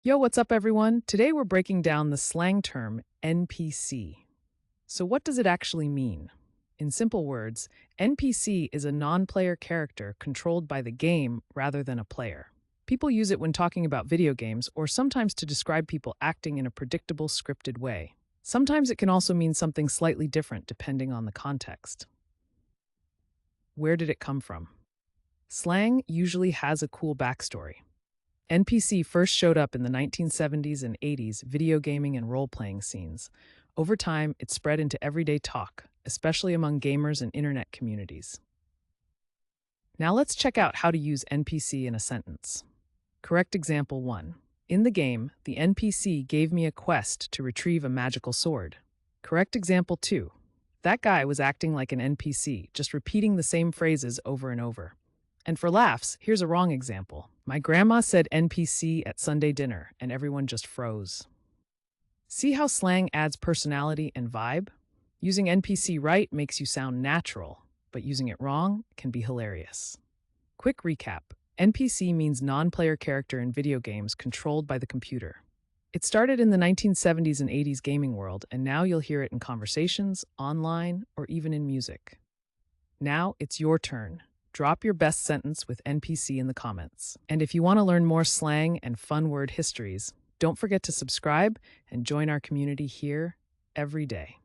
Yo, what's up, everyone? Today we're breaking down the slang term NPC. So, what does it actually mean? In simple words, NPC is a non player character controlled by the game rather than a player. People use it when talking about video games or sometimes to describe people acting in a predictable, scripted way. Sometimes it can also mean something slightly different depending on the context. Where did it come from? Slang usually has a cool backstory. NPC first showed up in the 1970s and 80s video gaming and role playing scenes. Over time, it spread into everyday talk, especially among gamers and internet communities. Now let's check out how to use NPC in a sentence. Correct example 1. In the game, the NPC gave me a quest to retrieve a magical sword. Correct example 2. That guy was acting like an NPC, just repeating the same phrases over and over. And for laughs, here's a wrong example. My grandma said NPC at Sunday dinner, and everyone just froze. See how slang adds personality and vibe? Using NPC right makes you sound natural, but using it wrong can be hilarious. Quick recap. NPC means non-player character in video games controlled by the computer. It started in the 1970s and 80s gaming world, and now you'll hear it in conversations, online, or even in music. Now it's your turn. Drop your best sentence with NPC in the comments. And if you want to learn more slang and fun word histories, don't forget to subscribe and join our community here every day.